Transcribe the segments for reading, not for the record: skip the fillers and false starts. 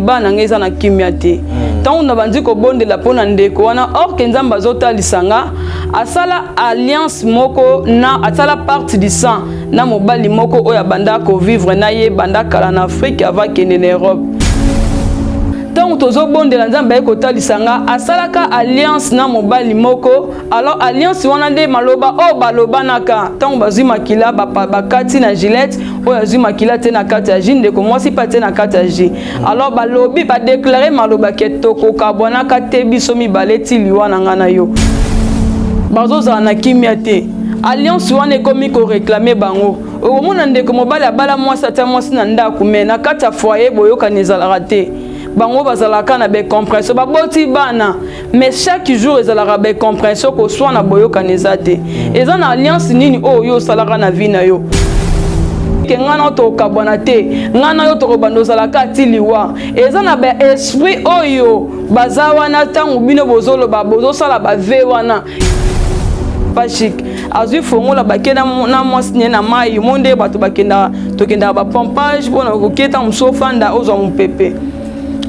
Bana ngeza na kimia te. Tant na bandi ko bondela pona ndeko wana or ke nzamba zota lisanga asala alliance moko na asala partie du sang na mobali moko oya banda ko vivre na ye banda kala na Afrique avant kene na Europe. Tant tozo bondela nzamba ko talisanga asalaka alliance na mobali moko alors alliance wana nde maloba o baloba naka tant bazui makila bakati na Gillette o azui makila te na kati ya jinde ko mwasi pa te na kati ya ji alors balobi ba déclarer maloba ke toko kabwana ka te biso mi baleti liwana ngana yo bazoza na kimia te alliance wana ekomi ko réclamer bango o mona ndeko mobali abala mwasi ata mwasi na ndako me na kati ya foyer boyoka nezalaka te bango bazalaka na be compression baboti bana mais chaque jour ezalaka be compression ko soit na boyoka nezate eza na alliance nini oyo salaka na vie na yo ke ngana to kabwana te ngana yo to kobando zalaka tiliwa eza na be esprit oyo bazawa na tangu bino bozolo babozo sala ba ve wana pas chic azui fongola bakena na mwasi na mai monde bato bakenda tokenda ba pompage bona koketa musofanda ozo mpepe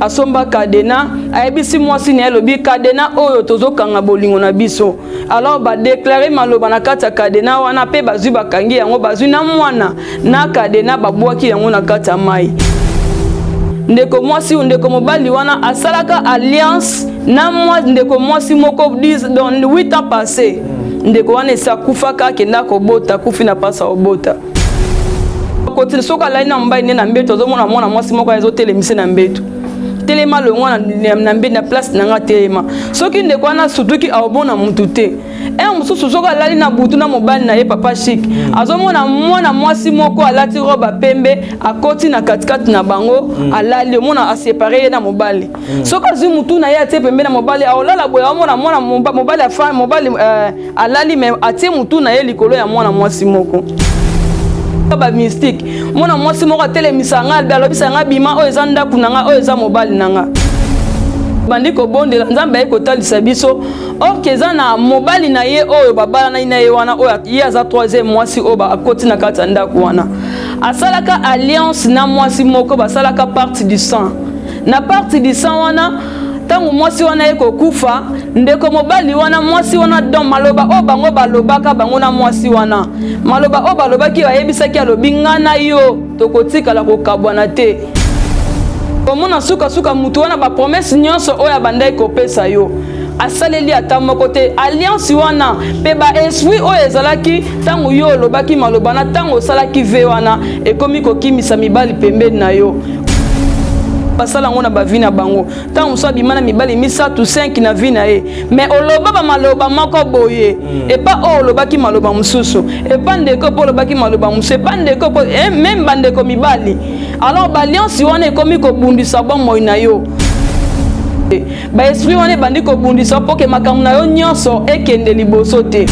asomba kadena ayebisi mwasi ne lobi kadena oyo tozokanga bolingo na biso alors ba déclarer maloba na kati ya kadena wana pe bazui bakangi yango bazui na mwana na kadena babwaki yango na kati ya mai ndeko mwasi ndeko mobali wana asalaka alliance na mwasi ndeko mwasi moko 10 dans 8 ans passé ndeko wana esakufaka kenda kobota kufi na pasa obota kote soka lai na mbai ne na mbeto ozomona mwana mwasi moko azotelemisa na mbeto telema le ngwana na mbe na place na nga telema soki ndeko wana sutuki aobona mutu te mususu soka lali na butu na mobali na ye papa chic azomona mwana mwasi moko alati roba pembe akoti na katikati na bango alali mona aséparé na mobali soka zi mutu na ye atie pembe na mobali aolala boya omona mwana mobali afa mobali alali me atie mutu na ye likolo ya mwana mwasi moko ba mystique mona mwasi moko telemisa nga dalobisa nga bima oyo eza ndaku nanga oyo eza mobali nanga bandi ko bondela nzambe ay ko talisa biso or keza na mobali na ye oyo babala na ina ye wana oyo ye aza 3e mwasi oyo ba akoti na kati ya ndaku wana asalaka alliance na mwasi moko basalaka partie du sang na partie du sang wana tangu mwasi wana eko kufa ndeko mobali wana mwasi wana don maloba o bango balobaka bango na mwasi wana maloba o balobaki bayebisaki alobi ngana yo tokotikala kokabwana te komona suka mutu wana ba promesse nyonso oyo bandai kopesa yo asaleli ata moko te alliance wana pe ba esprit oyo ezalaki tangu yo olobaki maloba na tangu osalaki ve wana ekomi kokimisa mibali pembeni na yo basala ngona ba vina bango tangu so bimana mibali misatu 5 na vina e mais oloba ba maloba moko boye et pas olobaki maloba mususu et pas ndeko po olobaki maloba mususu pas ndeko po même bandeko mibali alors ba alliance wana ekomi ko bundisa bon moyo na yo ba esprit wana bandi ko bundisa po ke makambo na yo nyonso ekende liboso te.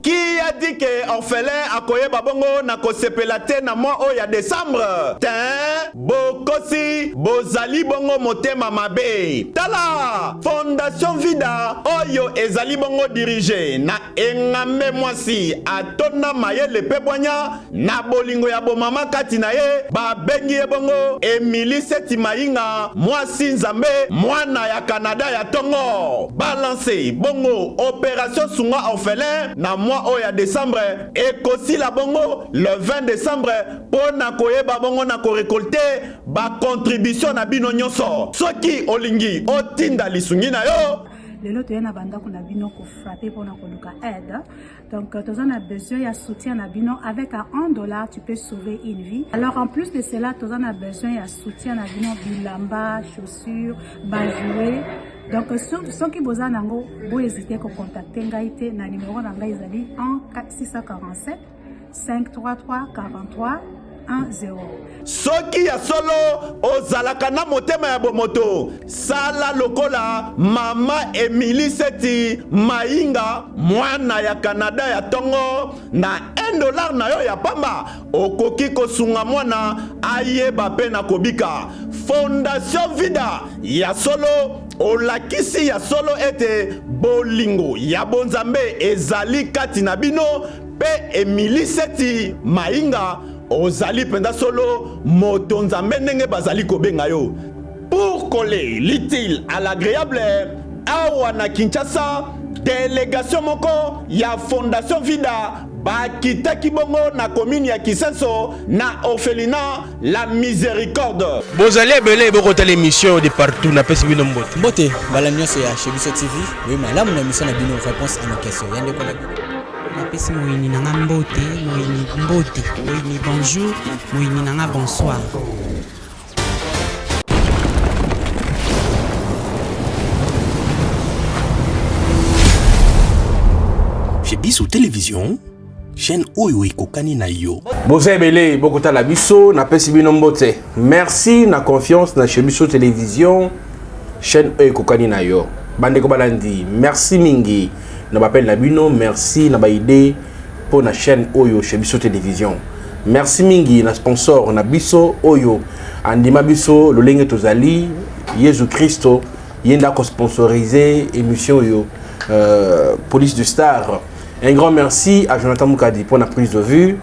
Qui a dit que orphelin akoye babongo na kosepela te na mois oya décembre? Tin bokosi bozali bongo motema mabe. Tala Fondation Vida oyo ezali bongo dirige na engame mwasi atona mayele pe bonya na bolingo ya bomama kati na ye babengi ye bongo Emily Seti Mainga mwasi nzambe mwana ya Canada ya tongo balance bongo opération sunga orphelin na mois oya décembre ekosi la bongo le 20 décembre pona koyeba bongo na ko récolter ba contribution na bino nyonso soki olingi otinda lisungi na yo lelo toyena bandako na bino ko frapper pona koluka aide donc tu as besoin de soutien na bino avec $1 tu peux sauver une vie alors en plus de cela tu as besoin de soutien na bino bilamba chaussures bajouer donc ceux qui besoin nango bo hésiter ko contacter ngai te na numéro na ngai ezali 647 533 43 10. Soki ya solo ozalaka na motema ya bomoto sala lokola mama Emily Seti Mainga mwana ya Canada ya tongo na $1 na yo ya pamba okoki kosunga mwana ayeba pe na kobika. Fondation Vida ya solo olakisi ya solo ete bolingo ya bonzambe ezali kati na bino pe Emily Seti Mainga ozali penda solo moto nzambe ndenge bazali kobenga yo. Pour coller l'utile à l'agréable, awa na Kinshasa, délégation moko ya Fondation Vida bakita kibongo na commune ya Kisenso na orphelinat La Miséricorde. Bozali ebele bokota l'émission de partout na pesi bino mbote. Mbote bala nyonso ya chez Biso TV. Oui, malamu na mission na bino réponse à nos questions. Yande ko na pesi moyini nanga mbote, moyini mbote, moyini bonjour, moyini nanga bonsoir. Chez Biso Télévision, chaîne oyo ekokani na yo. Bozebele bokota la biso na pesi bino mbote. Merci na confiance na chez Biso Télévision, chaîne oyo ekokani na yo. Bande ko balandi, merci mingi na bapel na bino, merci na ba idée pour na chaîne oyo chez Biso Télévision. Merci mingi na sponsor na biso oyo andima biso lolenge tozali Jésus Christo yenda ko sponsoriser émission yo Police du Star. Un grand merci à Jonathan Moukadi pour la prise de vue.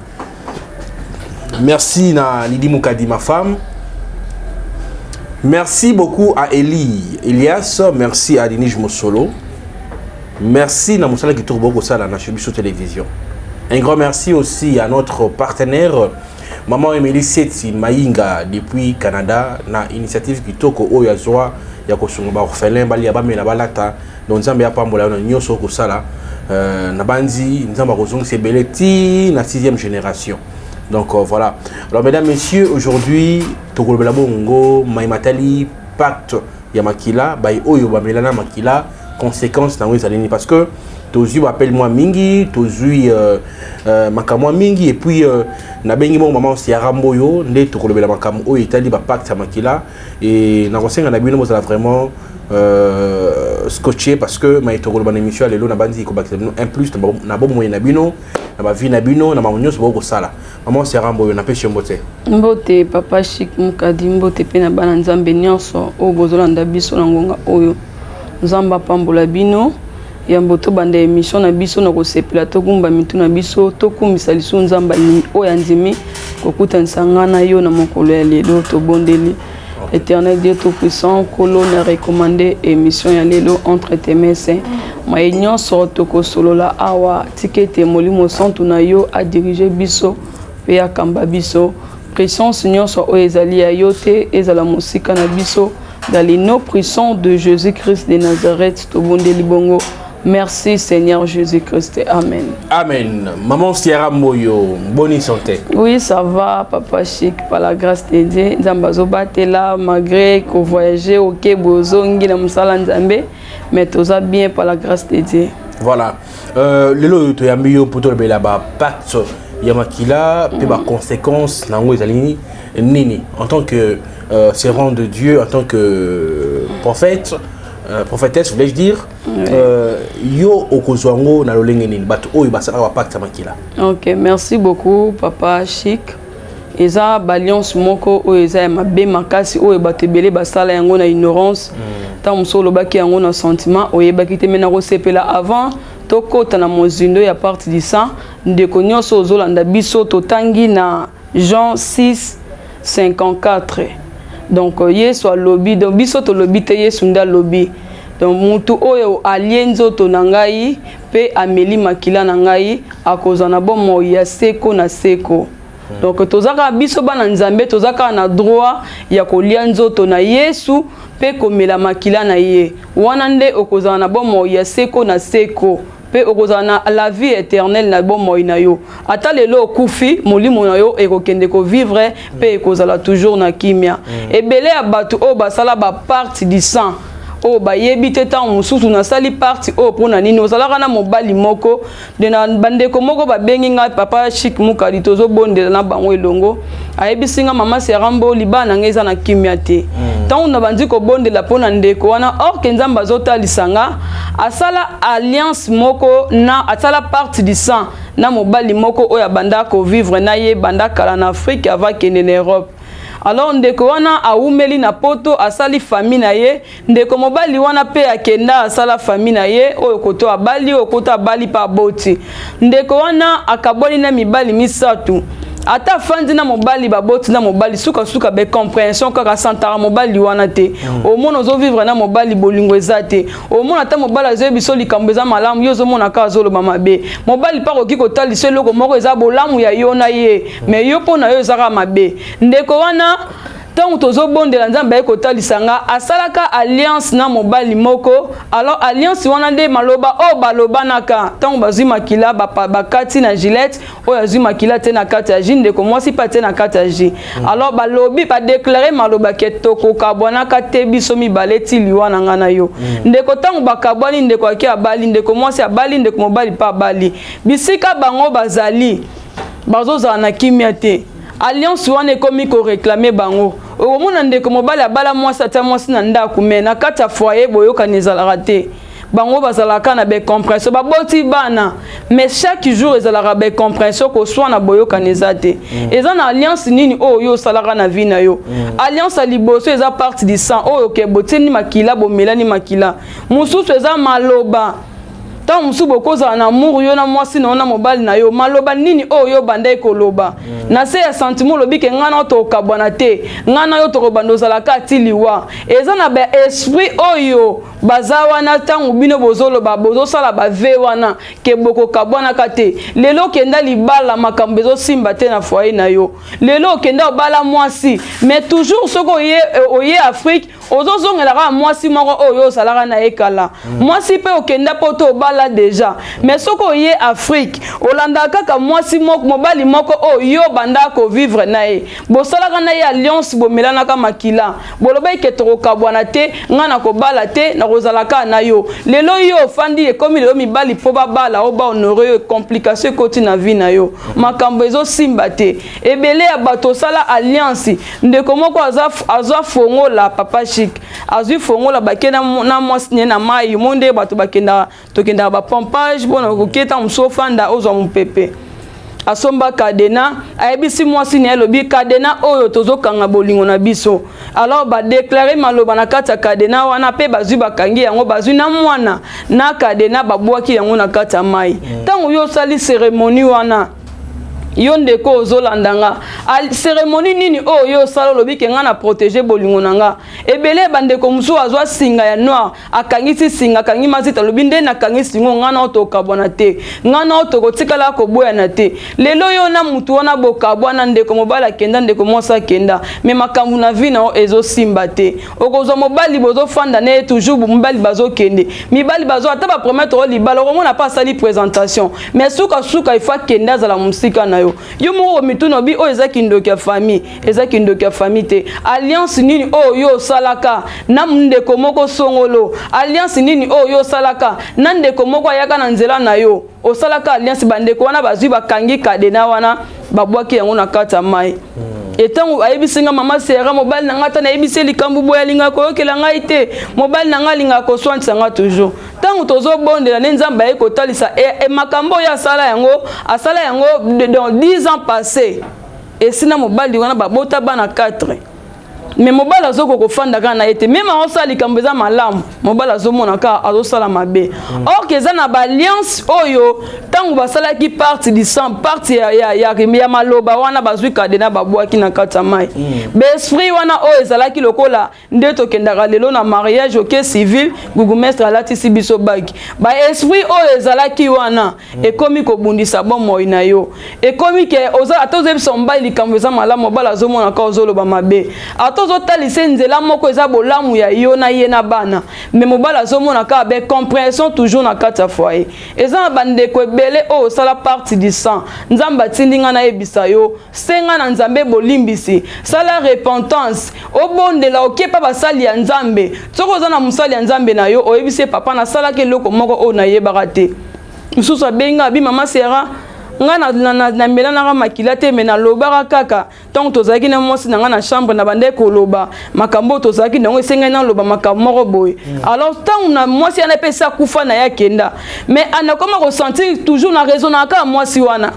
Merci à Lydie Moukadi, ma femme. Merci beaucoup à Elias. Merci à Denis Moussolo. Merci à Moussala qui tourne beaucoup ça dans la Biso Télévision. Un grand merci aussi à notre partenaire, Maman Emily Seti Maïnga depuis Canada, na initiative qui toko Oyazwa, Yakosumba orphelin, Bali Abame la Balata, donc Zambé a Pambola, Nyoso Kosala. Nabandi, nous avons c'est Beleti, la 6e génération. Donc voilà. Alors mesdames, messieurs, aujourd'hui, Tokolo Belabongo, Maïmatali, Pacte Yamakila, Baï Oyo Bamelana Makila, conséquences dans les années. Parce que Tozu appelle-moi Mingi, Tozu Makamwa Mingi, et puis Nabengi mon maman c'est Aramboyo, Né Tokolo Belamakam Oyo, Italie, Pacte Yamakila, et Narosen Nabino, vous avez vraiment. Scotché parce que ma étoro ban émission à l'élo na bandi ko bakse un plus na bon moyen na bino na ba vie na bino na mamunyo so boko sala maman c'est Rambo na pêche mbote mbote papa Chic Moukadi mbote pe na bana nzambe nyonso o bozolanda biso na ngonga oyo nzamba pambola bino ya mboto banda émission na biso na ko sepela to kumba mitu na biso to kumisa lisu nzamba ni oya ndimi kokuta nsangana yo na mokolo ya lelo to bondeli. Éternel Dieu Tout-Puissant, colonne recommandé émission ya lelo entre tes mains saints. Maïnyon sortoko solo la awa tikete molimo santu na yo a diriger biso pe akamba biso. Prissons Seigneur so ezali ya yote ezala musika na biso dans les noms puissants de Jésus-Christ de Nazareth to bondeli bongo. Merci Seigneur Jésus-Christ. Amen. Amen. Maman Sierra Moyo, bonne santé. Oui, ça va, Papa Chic, par la grâce de Dieu. Zambazo batela malgré que voyager au Kebozongi na musala nzambe, mais tout ça bien par la grâce de Dieu. Voilà. Lelo to yambiyo poto le ba pacte yamakila pe ba conséquences na ngo ezali nini en tant que servant de Dieu, en tant que prophète. Prophétesse, voulais-je dire, yo okozwango na lolenge nini bato oyo basaka wa pacte makila. OK, merci beaucoup Papa Chic. Eza balance moko oyo eza mabe makasi oyo batebele basala yango na ignorance. Ta musolo baki yango na sentiment oyo bakite mena ko sepela avant tokota na mozindo ya partie du sang ndeko nyonso ozolanda biso totangi na Jean 6:54. Donc yesu alobi donc biso to lobi te yesu nda lobi donc mutu oyo alienzo to nangai pe ameli makila nangai akozana bomo ya seko na seko. Donc tozaka biso bana nzambe tozaka na droit ya kolia nzoto na yesu pe komela makila na ye wana nde okozana bomo ya seko na seko pe okozana la vie éternelle na bon moyo na yo ata lelo okufi molimo na yo ekokende ko vivre pe ekozala toujours na kimia ebele ya batu o basala ba partie du sang o ba yebite tan mususu na sali partie o pona nini ozalaka na mobali moko de na bandeko moko ba bengi nga Papa Chic Moukadi tozo bonde na bango elongo ayebisinga mama Serambo libana ngeza na kimia te tant na bandi ko bonde la pona ndeko wana or kenzamba zota lisanga asala alliance moko na asala partie du sang na mobali moko oya banda ko vivre na ye banda kala na Afrique avant kene na Europe. Alors ndeko wana aumeli na poto asali famille na ye ndeko mobali wana pe akenda asala famille na ye oyo koto abali okoto abali pa boti ndeko wana akaboli na mibali misatu ata fandi na mobali baboti na mobali suka be compréhension kaka santara mobali wana te au moins ozo vivre na mobali bolingo ezate au moins ata mobali azo biso likambo eza malamu yo zo mona ka zo lo mabe mobali pa koki ko talisa loko moko eza bolamu ya yo na ye mais yo pona yo ezaka mabe ndeko wana tant tozo bondela nzambe ko talisanga asalaka alliance na mobali moko alors alliance wana nde maloba o baloba naka tant bazui makila bakati na Gillette o azui makila te na kati ya jinde ko moi si pa te na kati ya ji alors balobi ba déclarer maloba ke toko kabwana ka te biso mi baleti liwana ngana yo ndeko tant bakabwani ndeko aki abali ndeko moi si abali ndeko mobali pa abali bisika bango bazali bazoza na kimia te alliance wana ekomi ko réclamer bango omona ndeko mobali abala mwasi ata mwasi na ndako me na kati ya foyer boyokani ezalaka te bango bazalaka na compréhension baboti bana mais chaque jour ezalaka compréhension ko soit na boyokani eza te eza na alliance nini oyo osalaka na vie na yo alliance aliboso eza partie du sang oyo ke botini makila bomelani makila mususu eza maloba tant musubo koza na amour yo na mwasi na mobali na yo maloba nini oyo banda ekoloba na se ya sentiment lobi ke ngana to kabwana te ngana yo to bando zalaka tiliwa eza na ba esprit oyo bazawa na tangu bino bozolo bozo sala ba ve wana ke boko kabwana kate lelo kenda libala makambo zo simba te na foyer na yo lelo kenda obala mwasi mais toujours soko oye Afrique ozo zongela ka mwasi moko oyo salaka na ekala mwasi pe okenda poto obala déjà mais soko ye Afrique olanda kaka mwasi moko mobali moko oyo banda ko vivre na e bosalaka na ye alliance bomelana ka makila boloba ke to kabwana te ngana ko bala te na kozalaka na yo lelo yo fandi e komi lelo mibali po babala oba honoré complication koti na vie na yo makambo ezo simba te ebele ya bato sala alliance ndeko moko azwa fongola papa chic azwi fongola bakena na mwasi na mai monde bato bakenda tokenda ba pompage bona koketa msofanda ozwa mpepe asomba kadena ayebisi mwasi ne lobi kadena oyo tozokanga bolingo na biso alors ba déclarer maloba na kati ya kadena wana pe bazwi bakangi yango bazwi na mwana na kadena babwaki yango na kati ya mai tango yo sali cérémonie wana yo ndeko ozolandanga cérémonie nini oyo sala lobi ke ngana protéger bolingo nanga ebele bandeko musu azwa singa ya noir akangisi singa kangi mazita lobi nde na kangisi ngo ngana otokabwana te ngana otokotikala ko boya na te lelo yo na mutu wana bokabwana ndeko mobala kenda ndeko mosa kenda me makambu na vie na ezo simba te okozwa mobali bozo fanda ne toujours mobali bazo kende mibali bazo ata ba promettre libala omona pas sali présentation mais suka il faut kenda za la musika na yo mo mituno bi o ezaki ndoki ya famille ezaki ndoki ya famille te alliance nini oyo salaka na ndeko moko songolo alliance nini oyo salaka na ndeko moko ayaka na nzela na yo o salaka alliance bandeko wana bazwi bakangi kadena wana babwaki yango na kata mai etango ayebisinga mama sera mobali nanga ta na yebisi likambu boya linga ko yokela ngai te mobali nanga linga ko soinsa nga toujours tango tozo bondela ne nzamba e ko talisa e makambo ya asala yango dans 10 ans passés et sina mobali wana babota bana 4 mais mobala zoko ko fanda kana ete même on sala likambo za malamu mobala zo mona ka azo sala mabe or que za na ba alliance oyo tango basala ki partie du sang partie ya maloba wana bazwi kadena babwaki na kata mai be esprit wana o ezala ki lokola ndeto kendaka lelo na mariage ok civil gugumestre alati sibiso bagi ba esprit o ezala ki wana ekomi ko bundisa bon moyo na yo ekomi ke oza atozo biso mbai likambo za malamu mobala zo mona ka ozolo ba mabe tozo talise nzela moko eza bolamu ya yo na ye na bana mais mobala zomona ka be compréhension toujours na kati ya foyer eza na bandeko ebele o sala partie du sang nzamba tindinga na yebisa yo senga na nzambe bolimbisi sala repentance obondela okepa basali ya nzambe soko za na musali ya nzambe na yo oyebise papa na sala ke loko moko o na yebaka te mususu abenga bi mama sera nga na mbela na makila te me na lobaka kaka tant tozaki na mwasi na nga na chambre na bande ko loba makambo tozaki nango esenga na loba makambo moko boy alors tant na mwasi ana pesa kufa na ya kenda mais anakoma ressentir toujours na raison na ka mwasi wana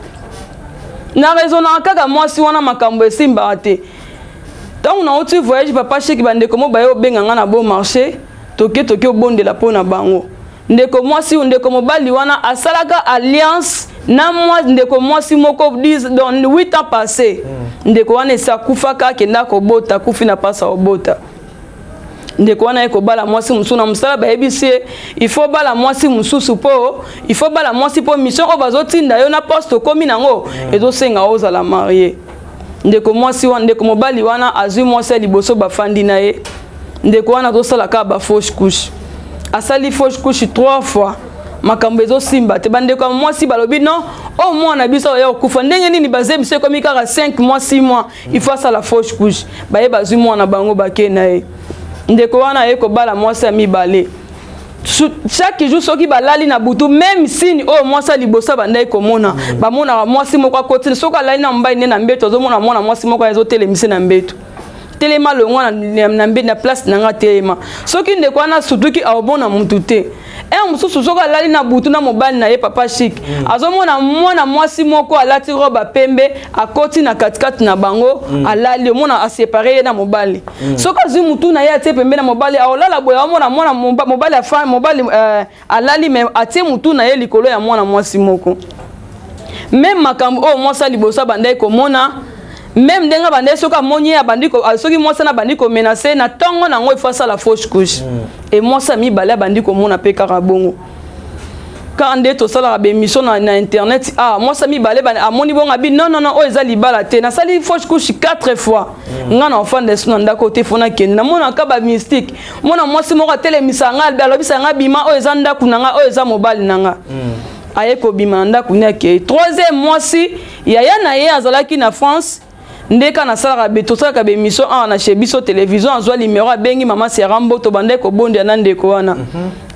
kaka mwasi wana makambo esimba te tant na oti voyage papa cheki bande komo bayo benga nga na bon marché toke obondela pona bango ndeko mwasi ndeko mobali wana asalaka alliance na moi ndeko mwasi moko 8 ans passé ndeko wana esakufaka kenda kobota kufi na pasa obota ndeko wana eko bala mwasi musu na musala bayebisi il faut bala mwasi mususu po il faut bala mwasi po mission o bazotinda yo na poste komi nango ezosenga ozala marié ndeko mwasi wana ndeko mobali wana azwi mwasi liboso bafandi na ye ndeko wana tosala ka ba fausse couche asali fausse couche 3 fois makambo ezosimba te bandeko mwasi balobi non au mwana biso ya okufa ndenge nini baze biso komi kaka 5 mois 6 mois il faut ça la fausse couche baye bazwi mwana bango bakena ye ndeko wana eko bala mwasi ya mibale chaque jour soki balali na butu même signe o mwasi libosa bandai komona bamona mwasi moko akoti soki alali na mbai ne na mbeto azomona mwana mwasi moko azotelemisa na mbeto telema longwa na mbe na place nanga telema soki ndeko wana sutuki aobona mutu te mususu soki alali na butu na mobali na ye papa chic azomona mwana mwasi moko alati roba pembe akoti na katikati na bango alali omona aséparé ye na mobali soki azwi mutu na ye atie pembe na mobali aolala boye omona mwana mobali afa mobali alali me atie mutu na ye likolo ya mwana mwasi moko même makambo o mwasi liboso bandai komona même denga bande soka monye ya bandiko soki mwasa na bandiko menacer na tongo nango ifasa la fausse couche et mwasa mi bala bandiko mona pe karabongo quand ande to sala ba émission na internet mwasa mi bala amoni bonga bi non o ezali bala te na sali fausse couche 4 fois ngana enfant de sino ndako te fona ken na mona ka ba mystique mona mwasi moko telemisa nga alobisa nga bima o ezanda kunanga o eza mobali nanga ayeko bima ndako nyake troisième mwasi yaya na ye azalaki na France ndeka na sala beto sala be émission na chez biso télévision azwa numéro bengi mama Serambo to bande ko bondi na ndeko wana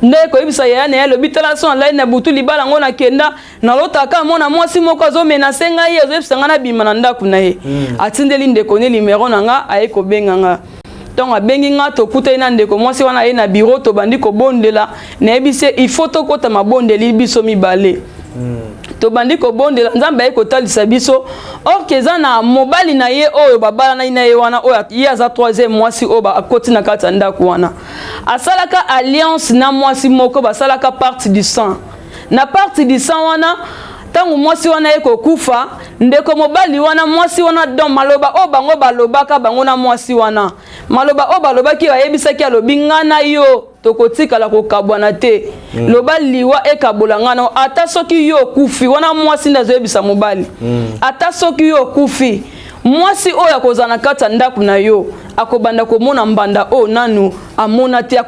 ndeko ibisa ya na lo bitala son la na butu libala ngona kenda na lotaka mona mwasi moko zo menacer ngai azo ibisa na bima na ndaku na ye atindeli ndeko ni numéro nanga ayeko benga nga donc abengi nga to kuta ina ndeko mwasi wana ye na bureau to bandi ko bondela na ebise il faut to kota mabondeli biso mibale to bandi ko bondela nzambe ko talisa biso or keza na mobali na ye oyo babala na ye wana oyo ye aza 3e mwasi oyo akoti na kati ndako wana asalaka alliance na mwasi moko basalaka partie du sang na partie du sang wana tangu mwasi wana ye kokufa ndeko mobali wana mwasi wana don maloba o bango balobaka bango na mwasi wana maloba o balobaki bayebisaki alobi ngana yo tokotikala kokabwana te loba liwa ekabola ngana ata soki yo kufi wana mwasi ndazoyebisa mobali ata soki yo kufi mwasi oyo akozana kata ndako na yo akobanda komona mbanda o nanu amona te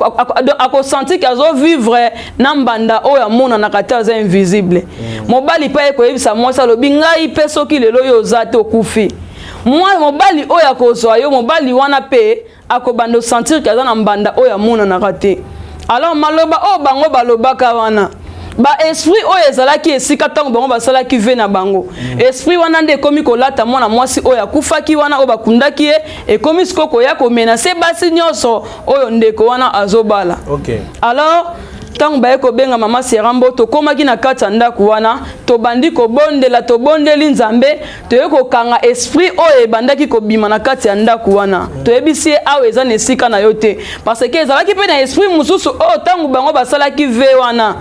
akosanti ki azo vivre na mbanda oyo amona na kata za invisible mobali pa ekoyebisa mwasi alobi ngai pe soki lelo yo zate okufi mobali oyo akozwa yo mobali wana pe akobanda sentir ki aza na mbanda oyo amona na kate alors maloba o bango balobaka wana ba esprit oyo ezalaki esika tango bango basalaki ve na bango esprit wana nde ekomi kolata mwana mwasi oyo akufaki wana oyo bakundaki ye ekomi sikoko ya komenase basi nyonso oyo ndeko wana azobala alors tango baye kobenga mama Serambo tokomaki na kati ya ndako wana tobandi kobondela tobondeli nzambe toye kokanga esprit oyo ebandaki kobima na kati ya ndako wana toyebisi awa eza na esika na yo te parce que ezalaki mpe na esprit mosusu oyo tango bango basalaki ve wana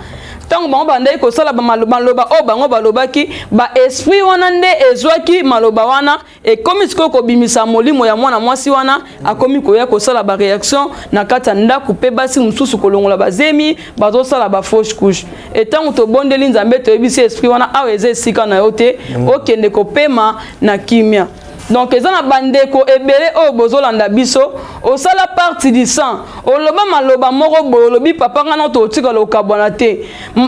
tango bango bandai kosala maloba o bango balobaki ba esprit wana nde ezwaki maloba wana ekomi siko kobimisa molimo ya mwana mwasi wana akomi koya kosala ba réaction na kati ya ndako pe basi mususu kolongola bazemi bazosala ba fausse couche etango tobondeli nzambe toyebisi esprit wana awa eza esika na yo te okende kopema na kimia donc ezana bandeko ebele o bozolanda biso osala partie du sang oloba maloba moko bolobi papa ngana to tika lokabwana te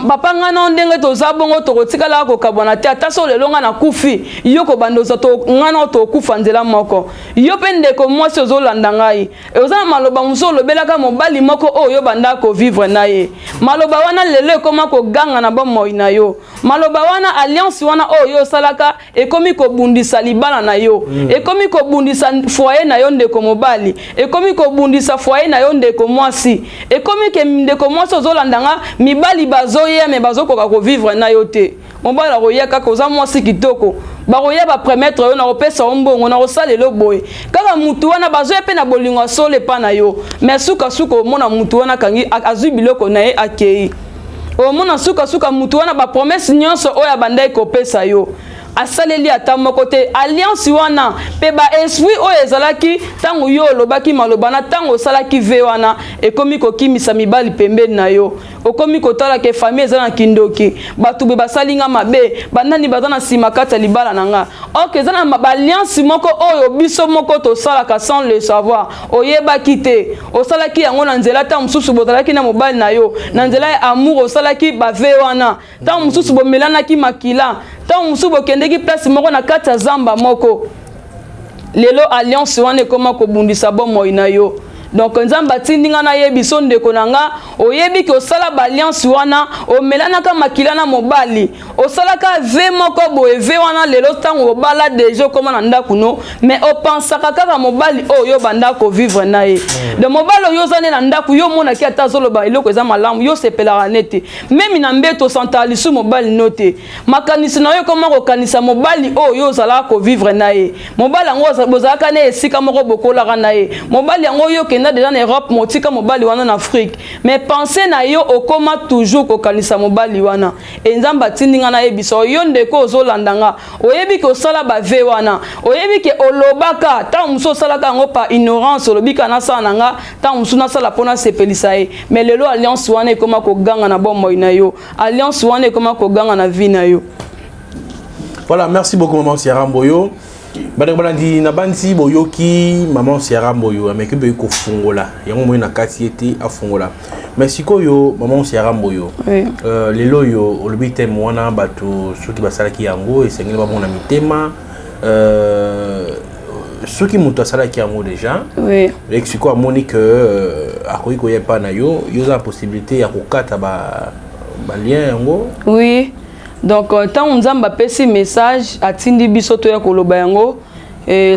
papa ngana ndenge to zabongo to tika la kokabwana te ataso lelo ngana kufi yoko bandoza to ngana to kufa nzela moko yo pendeko mwasi ozolanda ngai ezana maloba musolo belaka mobali moko o yo banda ko vivre na ye maloba wana lelo koma ko ganga na bomo na yo maloba wana alliance wana o yo salaka ekomi ko bundisa libala na yo ekomi ko bundisa foyer na yo ndeko mobali ekomi ko bundisa foyer na yo ndeko mwasi ekomi ke ndeko mwasi ozolandanga mibali bazoya me bazokoka ko vivre na yo te mobali akoyaka koza mwasi kitoko bakoya ba permettre yo na kopesa ombongo na kosalela boye kaka mutu wana bazoya pe na bolingo sole pa na yo mais suka mona mutu wana kangi azwi biloko na ye akei o mona suka mutu wana ba promesse nyonso oya bandai kopesa yo asaleli ata moko te alliance wana pe ba esprit oyo ezalaki tango yo olobaki maloba na tango osalaki ve wana ekomi kokimisa mibali pembeni na yo okomi kotala ke famille ezala na kindoki batu be basalinga mabe bandani baza na sima kati ya libala na nga ok ezala na ba alliance moko oyo biso moko tosalaka sans le savoir oyebaki te osalaki yango na nzela ta mususu bozalaki na mobali na yo na nzela ya amour osalaki ba ve wana ta mususu bomelanaki makila ta mususu bokendeki place moko na kati ya zamba moko lelo alliance wana ekoma kobundisa bomoi na yo donc nzamba tindinga na yebi sonde konanga oyebi ki osala ba alliance wana omelanaka makila na mobali osalaka ve moko boye ve wana lelo tango obala deja koma na ndako no mais opensaka kaka mobali oyo banda ko vivre na ye de mobali oyo zane na ndako yo mona ki ata zoloba eloko eza malamu yo sepelaka nete même na mbeto santalisu mobali note makanisi na yo koma ko kanisa mobali oyo zala ko vivre na ye mobali ngo bozalaka ne esika moko bokolaka na ye mobali ngo yo déjà en Europe motika mobali wana en Afrique mais penser na yo okoma toujours ko kanisa mobali wana enzamba tindinga na yebiso yo ndeko ozolandanga oyebi ko sala ba ve wana oyebi ke olobaka ta muso salaka ngo pa ignorance olobika na sana nga ta muso na sala pona sepelisa ye mais lelo alliance wana ekoma ko ganga na bomoi na yo alliance wana ekoma ko ganga na vie na yo. Voilà, merci beaucoup maman Sierra Mboyo. Badabandi na banti boyoki maman Sierra Mboyo mais que be ko fungola yango mo na kati ete afungola mais sikoyo maman Sierra Mboyo lelo yo olobite mwana bato soki basalaki yango esengeli ba mona mitema soki muto asalaki yango déjà et sikoyo amoni que akoyi ko yepa na yo za possibilité ya kokata ba lien yango donc tant on zamba pesi message atindi biso to ya koloba yango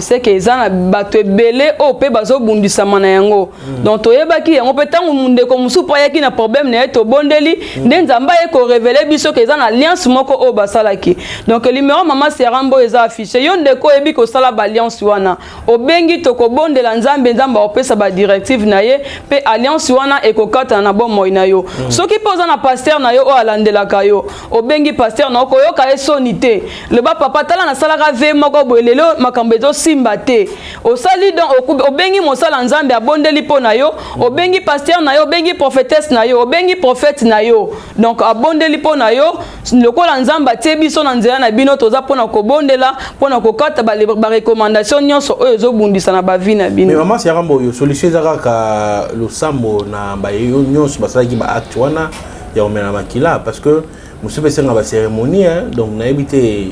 c'est que ezana bato ebele o pe bazo bundisa mana yango donc toyebaki yango pe tango munde ko musu pa yaki na problème na to bondeli nzamba e ko révéler biso que ezana alliance moko o basalaki donc le numéro maman Sierra Mboyo eza affiché yo ndeko ebi ko sala ba alliance wana obengi to ko bondela nzamba opesa ba directive na ye pe alliance wana e ko kata na bomoi na yo soki poza na pasteur na yo o alandela kayo obengi pasteur na ko yo ka esonité le ba papa tala na sala ka ve moko boelelo makambe simba te osali donc obengi mosala nzambe abondeli po na yo obengi pasteur na yo obengi prophétesse na yo obengi prophète na yo donc abondeli po na yo lokola nzamba tie biso na nzela na bino toza pona kobondela pona kokata ba recommandation nyonso oyo ezobundisa na ba vie na bino. Mais maman Sierra Mboyo solution ezaka ka losambo na ba yo nyonso basalaki ba acte wana ya omena makila parce que monsieur besenga ba cérémonie donc na ebité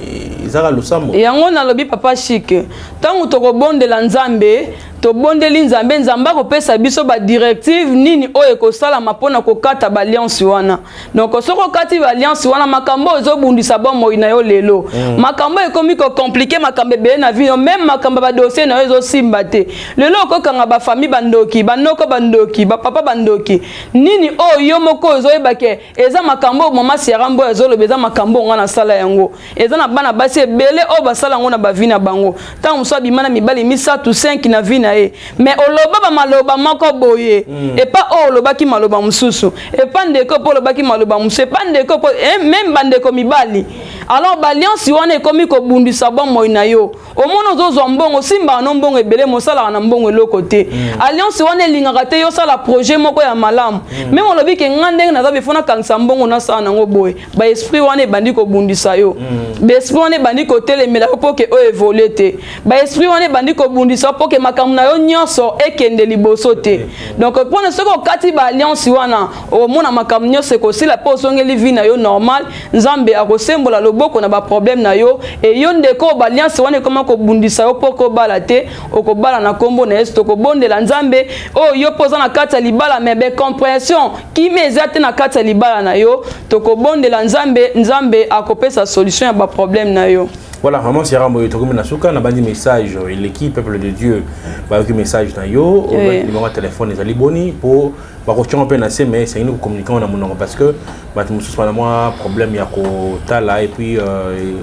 ezaka losambo yango na lobi papa chic tango tokobondela nzambe to bondeli nzamba ko pesa biso ba directive nini oyo ko sala mapona ko kata ba alliance wana donc soko kati ba alliance wana makambo ezobundisa bomoi na yo lelo makambo ekomi ko compliquer makambe be na vie même makambo ba dossier na yo simba te lelo ko kanga ba famille bandoki banoko bandoki ba papa bandoki nini oyo moko ezoyebake eza makambo mama Sierra Mboyo ezolobeza makambo ngana sala yango eza na bana basi ebele o basala ngo na ba vie na bango tango so bimana mibali misa tu 5 na vie mais oloba ba maloba moko boye et pas oloba ki maloba mususu et pas ndeko po oloba ki maloba mususu pas ndeko po même bandeko mibali alors ba alliance wana ekomi ko bundisa bomoi na yo omono zozo mbongo simba no mbongo ebele mosala na mbongo eloko te alliance wana elingaka te yo sala projet moko ya malamu même olobi ke ngande na za bifona kanisa mbongo na sala nango boye ba esprit wana ebandi ko bundisa yo ba esprit wana ebandi ko telemela po ke o évoluer te ba esprit wana ebandi ko bundisa po ke makamu na yo nyonso ekende liboso te donc pona soko kati ba alliance wana o mona makamu nyonso ko sila po songeli vie na yo normal nzambe akosembola loboko na ba problème na yo et yo ndeko ba alliance wana koma ko bundisa yo poko bala te okobala na kombo na esto ko bondela nzambe o yo poza na kati libala mais be compréhension ki mezate na kati libala na yo to ko bondela nzambe akopesa solution ya ba problème na yo. Voilà, maman Sierra Mboyo tokomi na suka na bandi message et l'équipe peuple de Dieu ba ki message na yo au numéro de téléphone ezali boni pour ba ko tchon pe na se mais c'est une communiquer na monongo parce que ba mususu na moi problème ya ko tala et puis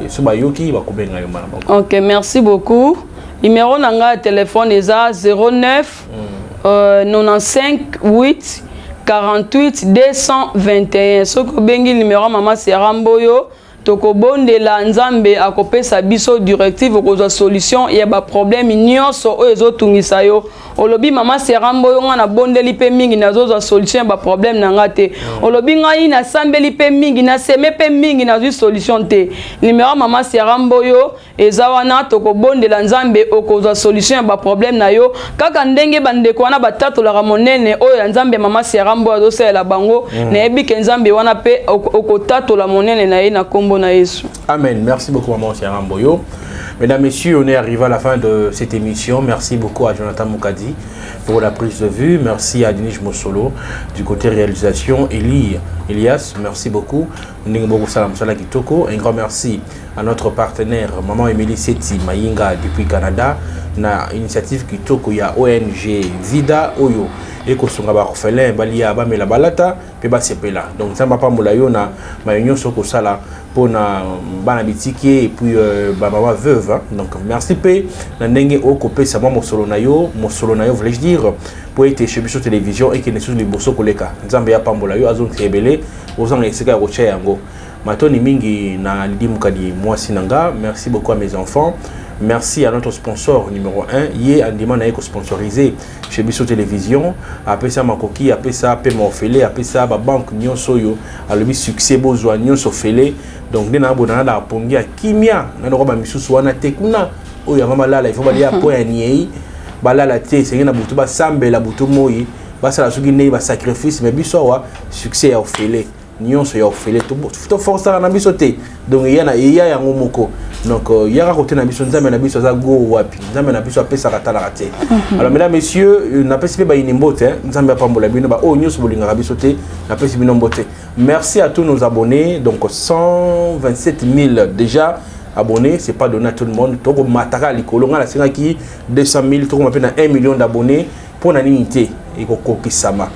so ba yoki ba ko benga yo mala. OK, merci beaucoup. Numéro nanga téléphone eza 09 95 8 48 221 soko bengi numéro mama Seramboyo toko bonde la nzambe akopesa biso directive kozwa solution ya ba problème nyonso oyo ezotungisa yo olobi mama Seramboyo ngana bondeli pe mingi nazozwa solution ba problème na ngate olobi ngai na sambeli pe mingi na seme pe mingi nazwi solution te numéro mama Seramboyo ezawana toko bonde la nzambe okozwa solution ya ba problème na yo kaka ndenge bandeko wana batatu la monene oyo ya nzambe mama Seramboyo azosela bango na yebi ke nzambe wana pe okotatu la monene na ye na kombo na Yesu. Amen. Merci beaucoup maman Seramboyo. Mesdames, Messieurs, on est arrivé à la fin de cette émission. Merci beaucoup à Jonathan Moukadi pour la prise de vue. Merci à Denis Mosolo du côté réalisation. Elias, merci beaucoup. Un grand merci à notre partenaire, Maman Emily Seti Mayinga depuis Canada. Na initiative Kitoko ya ONG Vida Oyo. Et que son orphelin balia ba mela balata pe ba sepela donc ça m'a pas molayo na réunion soko sala pour na bana bitiki et puis ba mama veuve hein? Donc merci pe na ndenge okopé ça moi mosolo na yo voulais-je dire pour être chez Biso télévision et qui ne sous les bosso koleka nzambe ya pambola yo azon rebelé ozang esika rocha yango matoni mingi na lidi mukadi moi sinanga. Merci beaucoup à mes enfants. Merci à notre sponsor numéro 1, Yé Andima Naeko sponsorisé chez Biso Télévision. Après ça, Makoki, après ça, Paiement Félé, après ça, Banque Nyon Soyo, à le succès besoin Nyon Sofélé. Donc, nous avons la pongi à Kimia, nous avons mis sous Wana Tekuna, où il y a vraiment là, il faut aller à Poigné, Bala la Té, c'est un aboutou, Sambe, la boutou Moï, Bassa la Sougine, sacrifice, mais Bisowa, succès à Ofélé. Nyon Soyo Ofélé, tout force à Nabisoté. Donc, il y a un moko. Donc, il y a un côté Nabiso, Nzambe Nabiso, Zago, Wapi, Nzambe Nabiso, Apé Saratala Raté. Alors, mesdames, messieurs, n'a pas si bien une botte, Nzambe Pambola, oh, News Bolinga Rabisoté, n'a pas si bien une botte. Merci à tous nos abonnés, donc 127 000 déjà abonnés, c'est pas donné à tout le monde. Toko Matara, Likolonga, la Sénat qui 200 000, Toko m'appelle 1 million d'abonnés pour l'unité et Koko Kisama.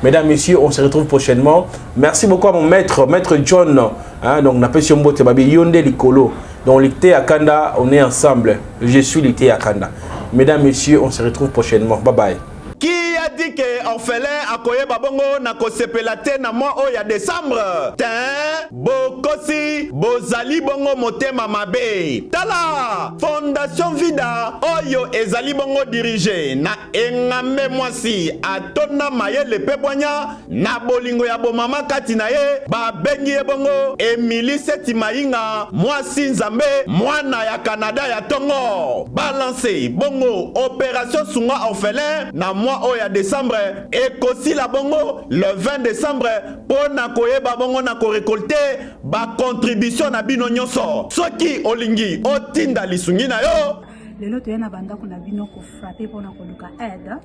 Mesdames, messieurs, on se retrouve prochainement. Merci beaucoup à mon maître John. Hein, donc, on appelle sur Mbote Babi Yonde Likolo. Donc, l'ité à Kanda, on est ensemble. Je suis l'ité à Kanda. Mesdames, messieurs, on se retrouve prochainement. Bye bye. Qui a dit que orphelin akoye babongo na kosepelate na mois o ya décembre? Tin bokosi bozali bongo motema mabe. Tala Fondation Vida oyo ezali bongo dirigé na engambe mwasi atona mayele pebwanya na bolingo ya bomama kati na ye babengi ye bongo Emily Seti Mayinga mwasi nzambe mwana ya Canada ya Tongo balance bongo opération sunga orphelin na mois o ya décembre et kosi la bongo le 20 décembre pour na koyeba bongo na ko récolter ba contribution na bino nyonso soki olingi otinda lisungi na yo lelo toyena banda kuna bino ko frapper pour na koluka aide.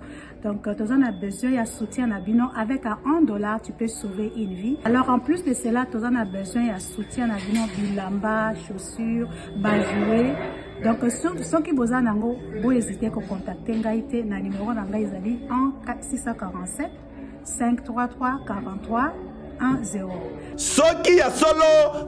Donc tu as besoin de soutien na bino avec $1 tu peux sauver une vie. Alors en plus de cela tu as besoin de soutien na bino bilamba, chaussures, bajouer. Donc ceux qui besoin nango bo hésiter ko contacter ngaite na numéro na ngai ezali 647 533 43 10. Soki ya solo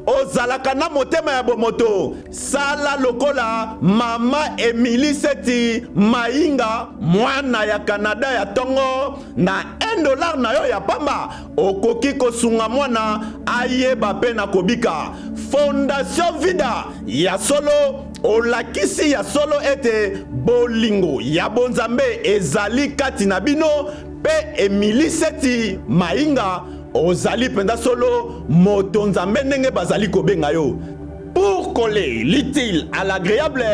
ozalaka na motema ya bomoto sala lokola mama Emily Seti Mayinga mwana ya Canada ya Tongo na $1 na yo ya pamba okoki kosunga mwana ayeba pe na kobika. Fondation Vida ya solo olakisi ya solo ete bolingo ya bonzambe ezali kati na bino pe Emily Seti Mayinga ozali penda solo moto nzambe ndenge bazali kobenga yo. Pour coller l'utile à l'agréable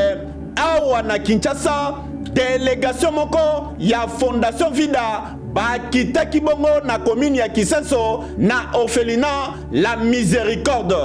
awa na Kinshasa délégation moko ya Fondation Vida bakitaki bongo na commune ya Kisenso na orphelinat La Miséricorde.